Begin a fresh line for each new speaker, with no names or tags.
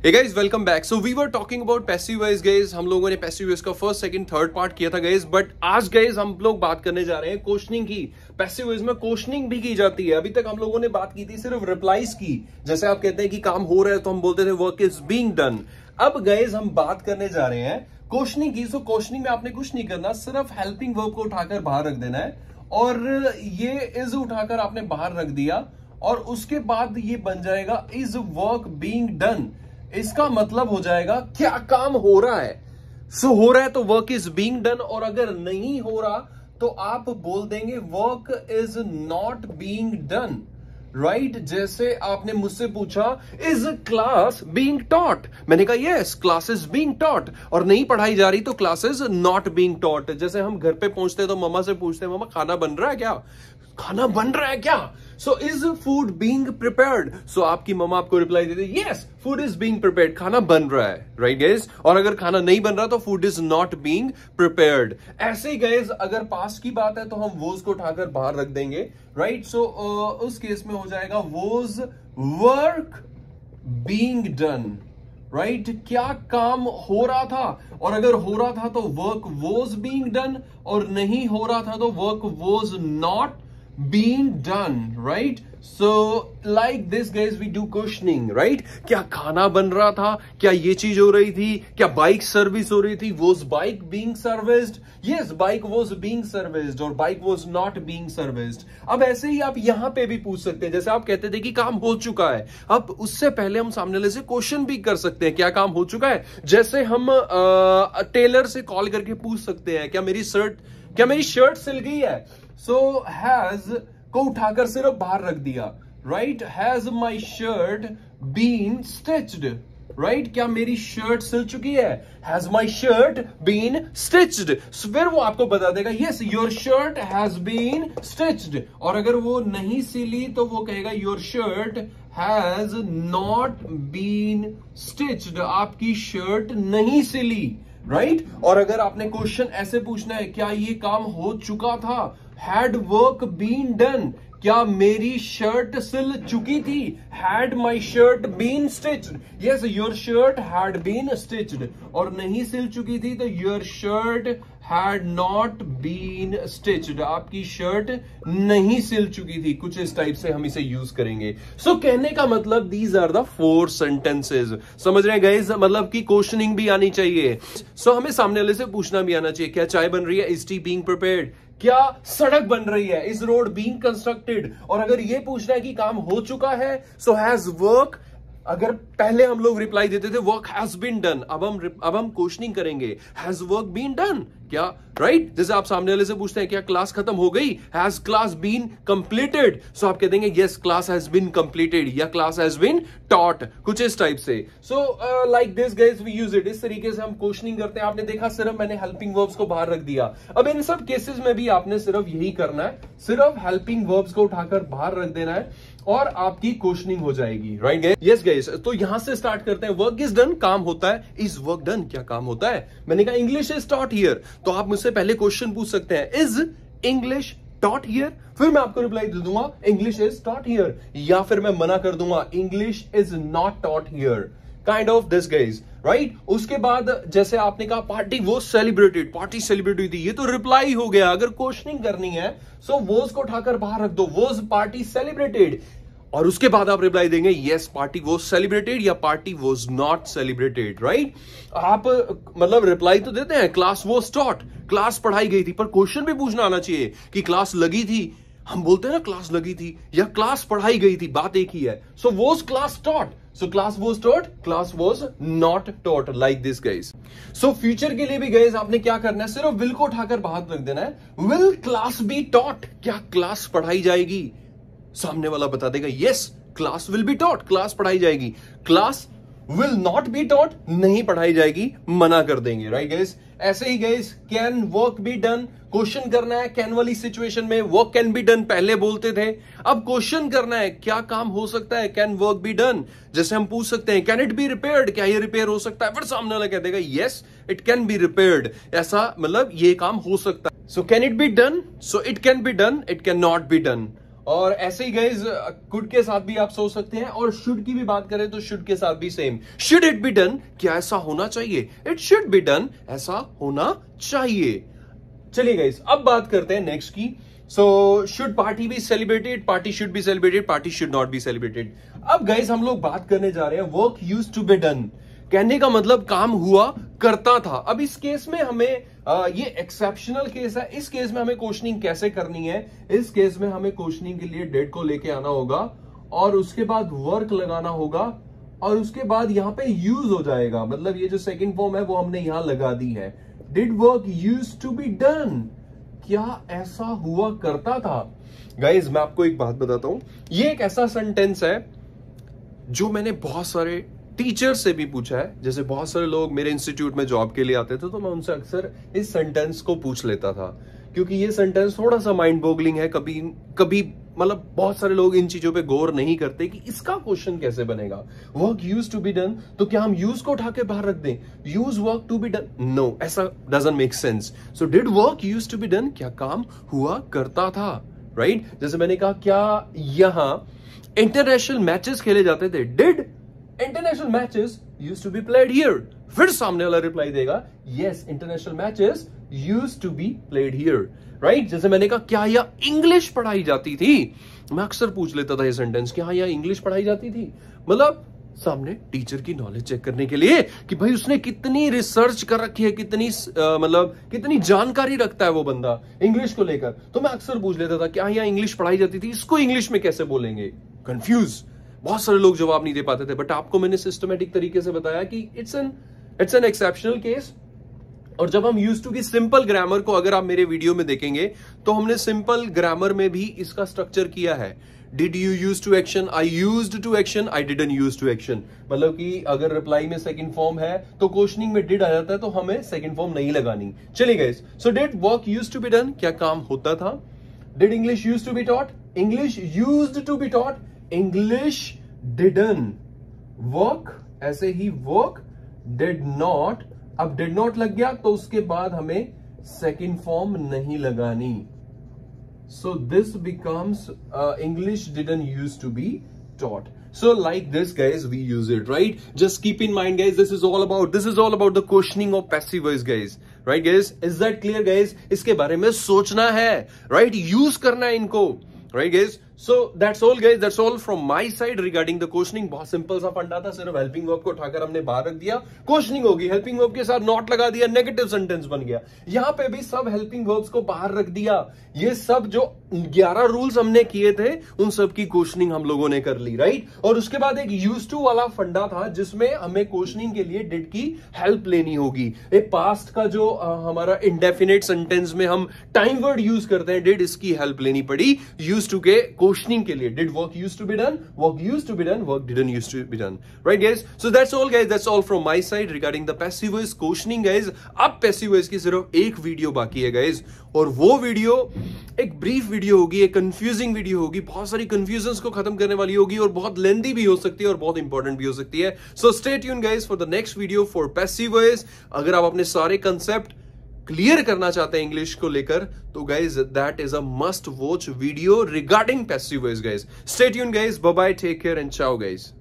Hey guys, welcome back. So we were talking about passive voice guys. हम लोगों ने passive voice का first second third part किया था guys, बट आज guys हम लोग बात करने जा रहे हैं क्वेश्चनिंग की। पैसिव वॉइस में क्वेश्चनिंग भी की जाती है। अभी तक हम लोगों ने बात की थी सिर्फ रिप्लाईज की। जैसे आप कहते हैं कि काम हो रहा है तो हम बोलते थे वर्क इज बीइंग डन। अब guys हम बात करने जा रहे हैं क्वेश्चनिंग की। सो क्वेश्चनिंग में आपने कुछ नहीं करना, सिर्फ हेल्पिंग वर्ब को उठाकर बाहर रख देना है और ये इज उठाकर आपने बाहर रख दिया और उसके बाद ये बन जाएगा इज वर्क बीइंग डन। इसका मतलब हो जाएगा क्या काम हो रहा है। सो हो रहा है तो वर्क इज बीइंग डन, और अगर नहीं हो रहा तो आप बोल देंगे work is not being done. Right, जैसे आपने मुझसे पूछा इज क्लास बीइंग टॉट, मैंने कहा yes class is being taught, और नहीं पढ़ाई जा रही तो class is not being taught. जैसे हम घर पे पहुंचते तो मम्मा से पूछते हैं मम्मा खाना बन रहा है क्या, खाना बन रहा है क्या। So is food being prepared. So आपकी मम्मा आपको रिप्लाई देती है yes food is being prepared, खाना बन रहा है। राइट गाइस, और अगर खाना नहीं बन रहा तो food is not being prepared. ऐसे ही गाइस अगर पास्ट की बात है तो हम वोज को उठाकर बाहर रख देंगे। राइट, सो उस केस में हो जाएगा was work being done. Right, क्या काम हो रहा था, और अगर हो रहा था तो वर्क वॉज बीइंग डन, और नहीं हो रहा था तो work was not being done. Right, so like this guys we do questioning. Right, क्या खाना बन रहा था, क्या ये चीज हो रही थी, क्या बाइक सर्विस हो रही थी, was bike being serviced, yes bike was being serviced, और bike was not being serviced. अब ऐसे ही आप यहां पे भी पूछ सकते हैं, जैसे आप कहते थे कि काम हो चुका है, अब उससे पहले हम सामने वाले से क्वेश्चन भी कर सकते हैं क्या काम हो चुका है। जैसे हम टेलर से कॉल करके पूछ सकते हैं क्या मेरी शर्ट सिल गई है। सो हैज को उठाकर सिर्फ बाहर रख दिया। Right, has my shirt been stitched. Right, क्या मेरी शर्ट सिल चुकी है, has my shirt been stitched. फिर वो आपको बता देगा yes your shirt has been stitched, और अगर वो नहीं सिली तो वो कहेगा your shirt has not been stitched, आपकी शर्ट नहीं सिली। राइट, और अगर आपने क्वेश्चन ऐसे पूछना है क्या ये काम हो चुका था, हैड वर्क बीन डन, क्या मेरी शर्ट सिल चुकी थी, had my shirt been stitched, yes your shirt had been stitched, और नहीं सिल चुकी थी तो your shirt had not been stitched, आपकी शर्ट नहीं सिल चुकी थी। कुछ इस टाइप से हम इसे यूज करेंगे। सो कहने का मतलब दीज आर द 4 सेंटेंसेज। समझ रहे हैं गाइस, मतलब कि क्वेश्चनिंग भी आनी चाहिए। सो हमें सामने वाले से पूछना भी आना चाहिए क्या चाय बन रही है, इज टी बीइंग प्रिपेयर्ड, क्या सड़क बन रही है, इज रोड बीइंग कंस्ट्रक्टेड। और अगर ये पूछना है कि काम हो चुका है सो हैज वर्क, अगर पहले हम लोग रिप्लाई देते थे वर्क हैज बीन डन, अब हम क्वेश्चनिंग करेंगे हैज वर्क बीन डन क्या। राइट, जैसे आप सामने वाले से पूछते हैं क्या क्लास खत्म हो गई, has class been completed, so आप कह देंगे yes class has been completed या क्लास हैज बीन टॉट, कुछ इस टाइप से। So like this guys we use it. इस तरीके से हम क्वेश्चनिंग करते हैं। आपने देखा सिर्फ मैंने हेल्पिंग वर्ब्स को बाहर रख दिया। अब इन सब केसेस में भी आपने सिर्फ यही करना है, सिर्फ हेल्पिंग वर्ब्स को उठाकर बाहर रख देना है और आपकी क्वेश्चनिंग हो जाएगी। राइट गाइस, यस गाइस, तो यहां से स्टार्ट करते हैं। वर्क इज डन, काम होता है, इज वर्क डन, क्या काम होता है। मैंने कहा इंग्लिश इज टॉट हियर, तो आप मुझसे पहले क्वेश्चन पूछ सकते हैं इज इंग्लिश टॉट हियर, फिर मैं आपको रिप्लाई दे दूंगा इंग्लिश इज टॉट हियर, या फिर मैं मना कर दूंगा English is not taught here, kind of this guys. Right, उसके बाद जैसे आपने कहा पार्टी वो सेलिब्रेटेड, पार्टी सेलिब्रेट हुई थी, ये तो रिप्लाई हो गया। अगर क्वेश्चनिंग करनी है सो वोज को उठाकर बाहर रख दो, वोज पार्टी सेलिब्रेटेड, और उसके बाद आप रिप्लाई देंगे यस पार्टी वॉज सेलिब्रेटेड या party was not celebrated. Right, आप मतलब रिप्लाई तो देते हैं क्लास वॉज टॉट, क्लास पढ़ाई गई थी, पर क्वेश्चन भी पूछना आना चाहिए कि क्लास लगी थी। हम बोलते हैं ना क्लास लगी थी या क्लास पढ़ाई गई थी, बात एक ही है। So was class taught, so class was taught, class was not taught, like this guys. So future के लिए भी गाइस आपने क्या करना है, सिर्फ विल को उठाकर बाहर रख देना है। विल क्लास बी टॉट, क्या क्लास पढ़ाई जाएगी, सामने वाला बता देगा yes class will be taught, class पढ़ाई जाएगी। Class will not be taught, नहीं पढ़ाई जाएगी, मना कर देंगे। राइट गाइस, ऐसे ही guys can work be done, question करना है कैन वाली सिचुएशन में, वर्क कैन बी डन पहले बोलते थे, अब क्वेश्चन करना है क्या काम हो सकता है, कैन वर्क बी डन। जैसे हम पूछ सकते हैं कैन इट बी रिपेयर्ड, क्या ये रिपेयर हो सकता है, फिर सामने वाला कह देगा yes it can be repaired, ऐसा मतलब ये काम हो सकता है। So can it be done, so it can be done, it can not be done. और ऐसे ही गाइज कुड के साथ भी आप सोच सकते हैं, और शुड की भी बात करें तो शुड के साथ भी same, should it be done, क्या ऐसा होना चाहिए, इट शुड बी डन, ऐसा होना चाहिए। चलिए गाइज अब बात करते हैं नेक्स्ट की। So should party be celebrated, party should be celebrated, party should not be celebrated. अब गाइज हम लोग बात करने जा रहे हैं work used to be done, कहने का मतलब काम हुआ करता था। अब इस केस में हमें ये एक्सेप्शनल केस है, इस केस में हमें क्वेश्चनिंग कैसे करनी है, इस केस में हमें क्वेश्चनिंग के लिए डेड को लेके आना होगा और उसके बाद वर्क लगाना होगा और उसके बाद यहां पे यूज हो जाएगा, मतलब ये जो सेकंड फॉर्म है वो हमने यहां लगा दी है। Did work used to be done, क्या ऐसा हुआ करता था। गाइज मैं आपको एक बात बताता हूं, ये एक ऐसा सेंटेंस है जो मैंने बहुत सारे टीचर से भी पूछा है। जैसे बहुत सारे लोग मेरे इंस्टीट्यूट में जॉब के लिए आते थे तो मैं उनसे अक्सर इस सेंटेंस को पूछ लेता था, क्योंकि ये सेंटेंस थोड़ा सा माइंड बॉगलिंग है। कभी कभी मतलब बहुत सारे लोग इन चीजों पे गौर नहीं करते कि इसका क्वेश्चन कैसे बनेगा। Work used to be done, तो क्या हम यूज को उठा के बाहर रख दें, use work to be done, no, ऐसा doesn't make sense. So did work used to be done, क्या काम हुआ करता था, राइट? जैसे मैंने कहा क्या यहां इंटरनेशनल मैचेस खेले जाते थे, did international matches used to be played here, फिर सामने वाला रिप्लाई देगा yes international matches used to be played here, right? जैसे मैंने कहा क्या यह इंग्लिश पढ़ाई जाती थी, मैं अक्सर पूछ लेता था ये सेंटेंस, क्या यह इंग्लिश पढ़ाई जाती थी, मतलब सामने टीचर की नॉलेज चेक करने के लिए कि भाई उसने कितनी रिसर्च कर रखी है, कितनी मतलब कितनी जानकारी रखता है वो बंदा इंग्लिश को लेकर। तो मैं अक्सर पूछ लेता था क्या यह इंग्लिश पढ़ाई जाती थी, इसको इंग्लिश में कैसे बोलेंगे, कंफ्यूज। बहुत सारे लोग जवाब नहीं दे पाते थे, बट आपको मैंने सिस्टमेटिक तरीके से बताया कि इट्स एन एक्सेप्शनल केस। और जब हम यूज्ड टू की सिंपल ग्रामर को अगर आप मेरे वीडियो में देखेंगे तो हमने सिंपल ग्रामर में भी इसका स्ट्रक्चर किया है। Did you use to action, I used to action, I didn't use to action. मतलब कि अगर रिप्लाई में सेकंड फॉर्म है तो क्वेश्चनिंग में डिड आ जाता है, तो हमें सेकंड फॉर्म नहीं लगानी। चलिए guys, so did work used to be done, क्या काम होता था। Did English used to be taught, English used to be taught, English didn't. Work ऐसे ही वर्क, डिड नॉट, अब डिड नॉट लग गया तो उसके बाद हमें सेकंड फॉर्म नहीं लगानी। So this becomes English didn't use to be taught. So like this guys we use it, right? Just keep in mind guys, this is all about the questioning of passive voice guys, right guys? Is that clear guys? इसके बारे में सोचना है, right? Use करना है इनको, right guys? So that's all guys, that's all from my side regarding the questioning। बहुत simple सा फंडा था, सिर्फ हेल्पिंग वर्ब को उठाकर हमने बाहर रख दिया, क्वेश्चनिंग होगी, हेल्पिंग वर्ब के साथ नॉट लगा दिया, नेगेटिव सेंटेंस बन गया। यहां पे भी सब हेल्पिंग वर्ब्स को बाहर रख दिया। ये सब जो 11 रूल्स हमने किए थे उन सब की क्वेश्चनिंग हम लोगों ने कर ली, राइट? और उसके बाद एक यूज टू वाला फंडा था जिसमें हमें क्वेश्चनिंग के लिए डिड की हेल्प लेनी होगी। एक पास्ट का जो हमारा इंडेफिनेट सेंटेंस में हम टाइम वर्ड यूज करते हैं, डिड, इसकी हेल्प लेनी पड़ी यूज टू के क्वेश्चनिंग के लिए। Did work used to be done, work used to be done, work didn't used to be done, right guys? So that's all guys, that's all from my side regarding the passive voice questioning guys. अब passive voice की सिर्फ एक video बाकी है guys, और वो video एक brief video होगी, एक कंफ्यूजिंग वीडियो होगी, बहुत सारी कंफ्यूजन्स को खत्म करने वाली होगी और बहुत लेंथी भी हो सकती है और बहुत इंपॉर्टेंट भी हो सकती है। So stay tune guys for the next video for passive voice. अगर आप अपने सारे कंसेप्ट क्लियर करना चाहते हैं इंग्लिश को लेकर तो guys that is a must watch video regarding passive voice guys. Stay tune guys, bye bye, take care and ciao guys.